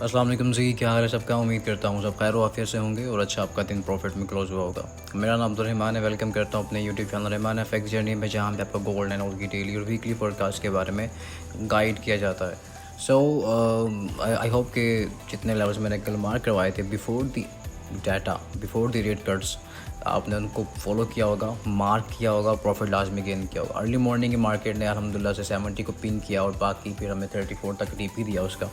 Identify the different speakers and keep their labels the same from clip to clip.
Speaker 1: अस्सलाम वालेकुम जी, क्या हाल है सबका। उम्मीद करता हूँ सब खैर आफियत से होंगे और अच्छा आपका दिन प्रॉफिट में क्लोज हुआ होगा। मेरा नाम अब्दुल रहमान है। वेलकम करता हूँ अपने YouTube channel Rahman FX journey में, जहाँ पे आपको गोल्ड एंड ऑयल की डेली और वीकली फोरकास्ट के बारे में गाइड किया जाता है। सो आई होप कि जितने लेवल्स मैंने कल मार्क करवाए थे before the data, before the rate cuts, आपने उनको फॉलो किया होगा, मार्क किया होगा, प्रॉफिट लास्ट में गेन किया होगा। अर्ली मॉर्निंग की मार्केट ने अल्हम्दुलिल्लाह से 70 को पिन किया और बाकी फिर हमें 34 तक टीपी दिया उसका।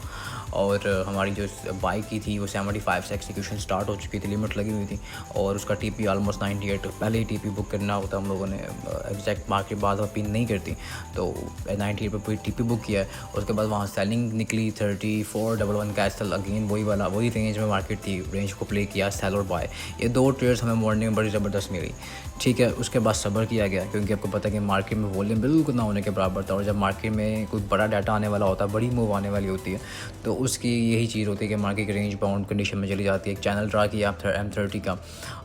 Speaker 1: और हमारी जो बाई की थी वो 75 से एक्सिक्यूशन स्टार्ट हो चुकी थी, लिमिट लगी हुई थी और उसका टीपी ऑलमोस्ट 98। पहले ही टीपी बुक करना होता हम लोगों ने, एग्जैक्ट मार्केट बाद पिन नहीं करती, तो 98 पर पूरी टीपी बुक किया है। उसके बाद वहाँ सेलिंग निकली 3411 कैसल, अगेन वही रेंज में मार्केट थी, रेंज को प्ले किया सेल और बाय। ये दो ट्रेड्स हमें मॉर्निंग में बड़ी ज़बरदस्त मिली। ठीक है, उसके बाद सब्र किया गया क्योंकि आपको पता है कि मार्केट में वॉल्यूम बिल्कुल ना होने के बराबर था, और जब मार्केट में कोई बड़ा डाटा आने वाला होता है, बड़ी मूव आने वाली होती है, तो उसकी यही चीज़ होती है कि मार्केट की रेंज बाउंड कंडीशन में चली जाती है। एक चैनल ड्रा किया M30 का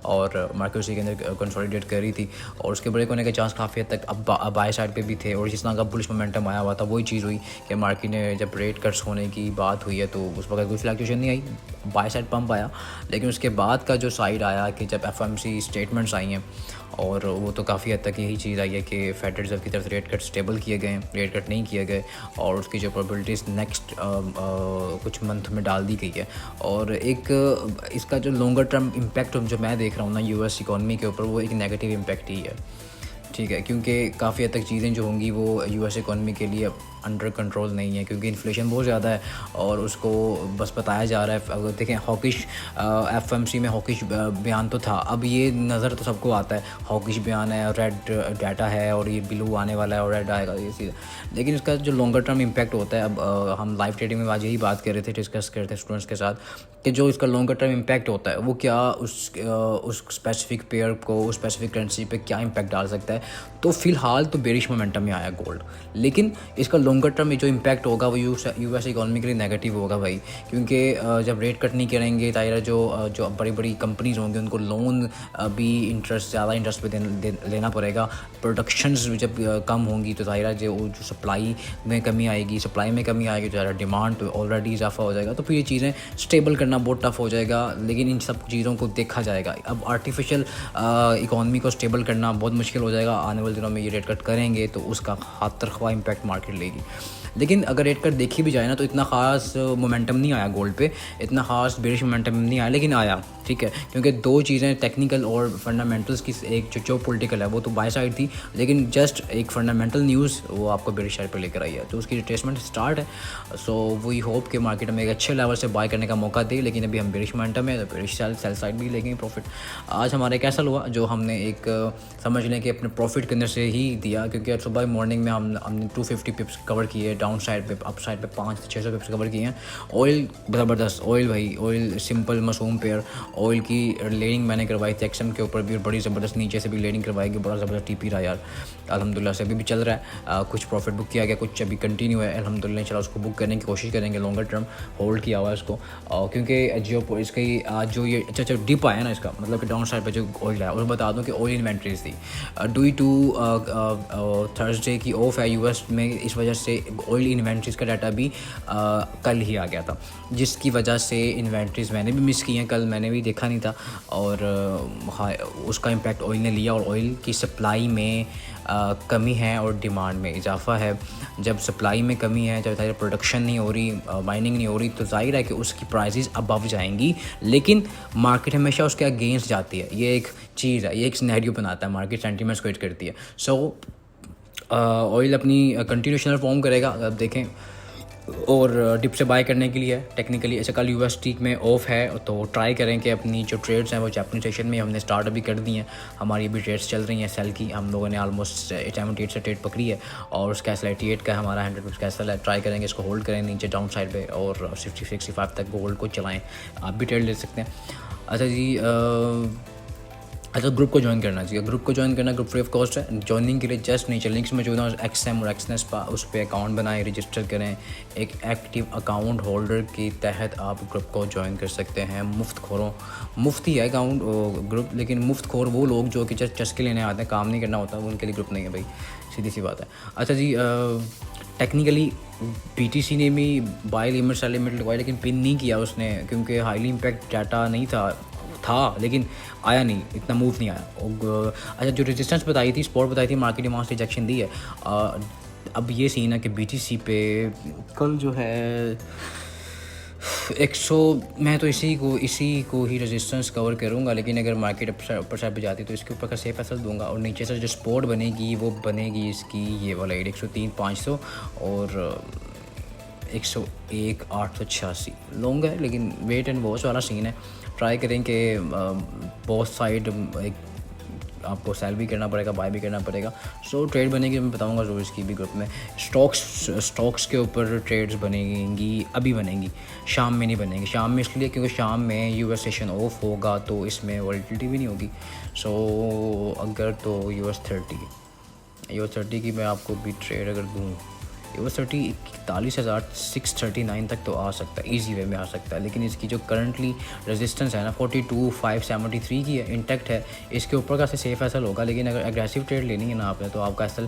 Speaker 1: और मार्केट उसी के अंदर कंसोलिडेट कर रही थी और उसके ब्रेक होने के चांस काफ़ी हद तक अब बाय साइड पे भी थे। और जिस तरह का बुलिश मोमेंटम आया हुआ था, वही चीज़ हुई कि मार्केट ने जब रेट कट्स होने की बात हुई है तो उस वक्त कोई फ्लैक्चुएशन नहीं आई, बाय साइड पंप आया। लेकिन उसके बाद का जो साइड आया कि जब FOMC स्टेटमेंट्स आई हैं, और वो तो काफ़ी हद तक यही चीज़ आई है कि फेडरल रिजर्व की तरफ से रेट कट स्टेबल किए गए, रेट कट नहीं किए गए और उसकी जो प्रोबेबिलिटीज़ नेक्स्ट कुछ मंथ में डाल दी गई है। और एक इसका जो लॉन्गर टर्म इम्पैक्ट जो मैं देख रहा हूँ ना US इकॉनमी के ऊपर, वो एक नेगेटिव इम्पैक्ट ही है। ठीक है, क्योंकि काफ़ी हद तक चीज़ें जो होंगी वो US इकॉनमी के लिए अंडर कंट्रोल नहीं है, क्योंकि इन्फ्लेशन बहुत ज़्यादा है और उसको बस बताया जा रहा है। अगर देखें हॉकिश FOMC में हॉकिश बयान तो था, अब ये नज़र तो सबको आता है हॉकिश बयान है, रेड डाटा है और ये ब्लू आने वाला है और रेड आएगा, ये चीज़। लेकिन इसका जो लॉन्गर टर्म इम्पैक्ट होता है, अब हम लाइव ट्रेडिंग में आज यही बात कर रहे थे, डिस्कस कर रहे थे स्टूडेंट्स के साथ, कि जो इसका लॉन्गर टर्म इम्पैक्ट होता है वो क्या उस स्पेसिफिक पेयर को, उस स्पेसिफिक करेंसी पे क्या इम्पैक्ट डाल सकता है। तो फ़िलहाल तो बेरिश मोमेंटम में आया गोल्ड, लेकिन इसका लॉन्गर टर्म में जो इम्पैक्ट होगा वो US इकॉनमी के लिए नेगेटिव होगा भाई, क्योंकि जब रेट कट नहीं करेंगे तायरा जो बड़ी बड़ी कंपनीज होंगी उनको लोन भी ज़्यादा इंटरेस्ट पे लेना पड़ेगा। प्रोडक्शंस जब कम होंगी तो तायरा जो सप्लाई में कमी आएगी, तो ज़्यादा डिमांड तो ऑलरेडी इजाफा हो जाएगा, तो फिर ये चीज़ें स्टेबल करना बहुत टफ हो जाएगा। लेकिन इन सब चीज़ों को देखा जाएगा। अब आर्टिफिशियल इकॉनमी को स्टेबल करना बहुत मुश्किल हो जाएगा। आने वाले दिनों में ये रेट कट करेंगे तो उसका खातर इम्पैक्ट मार्केट लेगी। लेकिन अगर रेट कट देखी भी जाए ना, तो इतना ख़ास मोमेंटम नहीं आया गोल्ड पे, इतना ख़ास बेरिश मोमेंटम नहीं आया, लेकिन आया। ठीक है, क्योंकि दो चीज़ें टेक्निकल और फंडामेंटल्स की, एक जो पॉलिटिकल है वो तो बाय साइड थी, लेकिन जस्ट एक फंडामेंटल न्यूज़ वो आपको बेरिश साइड पर लेकर आई है, तो उसकी रिट्रेसमेंट स्टार्ट है। सो वी होप कि मार्केट में एक अच्छे लेवल से बाय करने का मौका दे, लेकिन अभी हम बेरिश मोमेंटम है तो बेरिश सेल साइड भी लेंगे प्रॉफिट। आज हमारे कैसा हुआ जो हमने एक समझ लें कि अपने प्रॉफिट के अंदर से ही दिया, क्योंकि आज सुबह मॉर्निंग में हमने 250 पिप्स कवर किए, डाउन साइड पे, अप साइड पे 500 से 600 पिप्स कवर किए हैं। ऑयल ज़बरदस्त, ऑयल भाई, ऑयल सिंपल मसूम पेयर, ऑयल की लेडिंग मैंने करवाई थी एक्सएम के ऊपर भी, बड़ी ज़बरदस्त नीचे से भी लेडिंग करवाएगी, बड़ा ज़बरदस्त टीपी रहा यार अल्हम्दुलिल्लाह से। अभी भी चल रहा है, कुछ प्रॉफिट बुक किया गया, कुछ अभी कंटिन्यू है अल्हम्दुलिल्लाह। चला उसको बुक करने की कोशिश करेंगे, लॉन्गर टर्म होल्ड किया हुआ है इसको, क्योंकि जो इसकी आज जो ये अच्छा डिप आया ना इसका, मतलब कि डाउन साइड पर जो ऑयल है, और बता दूँ कि ऑयल इन्वेंट्रीज थी ड्यू टू थर्सडे की ऑफ है US में, इस वजह से ऑयल इन्वेंट्रीज़ का डाटा भी कल ही आ गया था, जिसकी वजह से इन्वेंट्रीज़ मैंने भी मिस की हैं, कल मैंने भी देखा नहीं था। और हाँ, उसका इम्पैक्ट ऑयल ने लिया और ऑयल की सप्लाई में कमी है और डिमांड में इजाफा है। जब सप्लाई में कमी है, जब ज़ाहिर प्रोडक्शन नहीं हो रही, माइनिंग नहीं हो रही, तो जाहिर है कि उसकी प्राइसेस अबव जाएंगी, लेकिन मार्केट हमेशा उसके अगेंस्ट जाती है। ये एक चीज़ है, ये एक सिनेरियो बनाता है, मार्केट सेंटीमेंट्स क्रिएट करती है। सो ऑयल अपनी कंटिन्यूशन फॉर्म करेगा, अब देखें, और डिप से बाय करने के लिए टेक्निकली ऐसे कल US टीक में ऑफ है, तो ट्राई करें कि अपनी जो ट्रेड्स हैं वो जापानी सेशन में हमने स्टार्ट अभी कर दी हैं। हमारी अभी ट्रेड्स चल रही हैं सेल की, हम लोगों ने ऑलमोस्ट 78 से ट्रेड पकड़ी है और उसका 88 का हमारा 100 कैसल है। ट्राई करेंगे इसको होल्ड करें नीचे डाउन साइड पे और 60-65 तक गोल्ड को चलाएँ, आप भी ट्रेड ले सकते हैं। अच्छा जी, अच्छा ग्रुप को ज्वाइन करना चाहिए, ग्रुप को ज्वाइन करना ग्रुप फ्री ऑफ कॉस्ट है। ज्वाइनिंग के लिए जस्ट नीचे लिंक्स मौजूद हैं, XM और XNES पर उस पर अकाउंट बनाएं, रजिस्टर करें। एक एक्टिव अकाउंट होल्डर के तहत आप ग्रुप को ज्वाइन कर सकते हैं। मुफ्त ही है अकाउंट ग्रुप, लेकिन मुफ्त खोर वो लोग जो कि जस्ट चस्के लेने आते हैं, काम नहीं करना होता, उनके लिए ग्रुप नहीं है भाई। सीधी सी बात है। अच्छा जी, टेक्निकली BTC ने भी बाय लिमिट सेल लिमिट लगवाई, लेकिन पिन नहीं किया उसने, क्योंकि हाईली इम्पैक्ट डाटा नहीं था लेकिन आया नहीं, इतना मूव नहीं आया। और अच्छा, जो रेजिस्टेंस बताई थी, सपोर्ट बताई थी, मार्केट डिमांड रिजेक्शन दी है। अब ये सीन है कि BTC पे कल जो है 100, मैं तो इसी को ही रेजिस्टेंस कवर करूँगा, लेकिन अगर मार्केट ऊपर साइड पे जाती है तो इसके ऊपर का सेफ एसल दूंगा, और नीचे से जो सपोर्ट बनेगी वो बनेगी इसकी ये वाला 103,500 और 101,886 लॉन्ग है, लेकिन वेट एंड वॉच वाला सीन है। ट्राई करें कि बोथ साइड एक आपको सेल भी करना पड़ेगा, बाय भी करना पड़ेगा। सो ट्रेड बनेगी, मैं बताऊंगा ज़रूर इसकी भी ग्रुप में। स्टॉक्स के ऊपर ट्रेड्स बनेंगी, अभी बनेंगी, शाम में नहीं बनेंगी। शाम में इसलिए क्योंकि शाम में US सेशन ऑफ होगा तो इसमें वॉलेटिलिटी भी नहीं होगी। सो अगर तो US 30 की मैं आपको भी ट्रेड अगर दूँ, US 30 41,639 तक तो आ सकता है, ईजी वे में आ सकता है। लेकिन इसकी जो करंटली रेजिस्टेंस है ना 42,573 की है, इंटैक्ट है। इसके ऊपर का सेफ एसल होगा, लेकिन अगर एग्रेसिव ट्रेड लेनी है ना आपने तो आपका एसल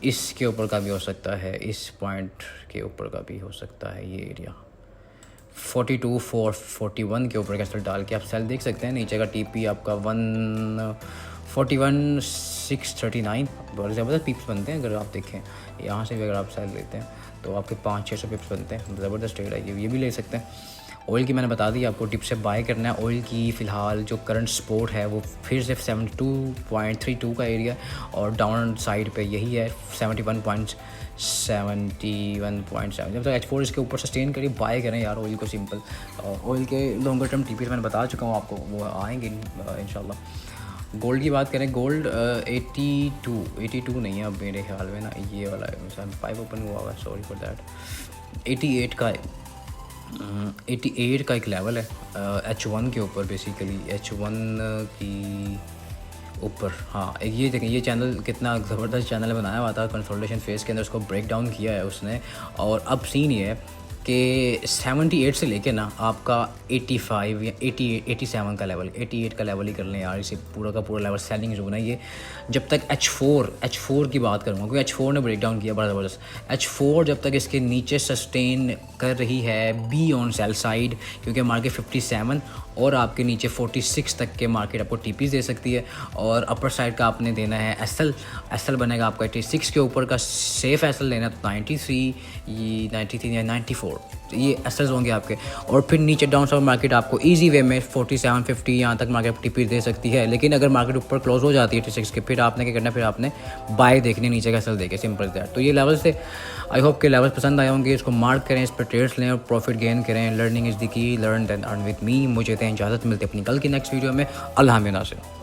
Speaker 1: इसके ऊपर का भी हो सकता है, इस पॉइंट के ऊपर का भी हो सकता है। ये एरिया 42,441 के ऊपर का एसल डाल के आप सेल देख सकते हैं। नीचे का TP आपका 141,639 बहुत ज़बरदस्त पिप्स बनते हैं। अगर आप देखें यहाँ से भी अगर आप सेल लेते हैं तो आपके 500-600 पिप्स बनते हैं, ज़बरदस्त ट्रेड है ये भी ले सकते हैं। ऑयल की मैंने बता दी आपको, टिप से बाय करना है। ऑयल की फ़िलहाल जो करंट सपोर्ट है वो फिर से 72.32 का एरिया, और डाउन साइड पे यही है 71.7। जब तक H4 इसके ऊपर सस्टेन करिए बाय करें यार ऑयल को, सिंपल। ऑयल के लॉन्गर टर्म TP मैंने बता चुका हूँ आपको, वो आएंगे इंशाल्लाह। गोल्ड की बात करें, गोल्ड 82 नहीं है अब मेरे ख्याल में ना, ये वाला है 5 ओपन हुआ हुआ है, सॉरी फॉर दैट। 88 का एक लेवल है H1 के ऊपर, बेसिकली H1 की ऊपर। हाँ, एक ये देखें, ये चैनल कितना ज़बरदस्त चैनल बनाया हुआ था कंसोलिडेशन फेज़ के अंदर, उसको ब्रेक डाउन किया है उसने। और अब सीन ये है कि 78 से लेके ना आपका 85 या 87 का लेवल, 88 का लेवल ही कर लें यार, इसे पूरा का पूरा लेवल सेलिंग जोन है ये। जब तक H4 की बात करूँगा, क्योंकि H4 ने ब्रेक डाउन किया बड़ा ज़बरदस्त। H4 जब तक इसके नीचे सस्टेन कर रही है बी ऑन सेल साइड, क्योंकि मार्केट 57 और आपके नीचे 46 तक के मार्केट आपको TPs दे सकती है, और अपर साइड का आपने देना है एसल बनेगा आपका 86 के ऊपर का। सेफ एसल लेना तो 93 या 94, ये एसल्स होंगे आपके। और फिर नीचे डाउन साइड मार्केट आपको इजी वे में 47-50 यहाँ तक मार्केट TP दे सकती है। लेकिन अगर मार्केट ऊपर क्लोज हो जाती है 86 के, फिर आपने क्या करना है, फिर आपने बाय देखने नीचे का एसल देखे, सिंपल दैट। तो ये लेवल्स थे, आई होप के लेवल्स पसंद आए होंगे। इसको मार्क करें, इस पर ट्रेड्स लें और प्रॉफिट गेन करें। Learning is the key, learn then earn with me. मुझे दें इजाज़त, मिलते अपनी कल की नेक्स्ट वीडियो में। अल्लाह हाफ़िज़।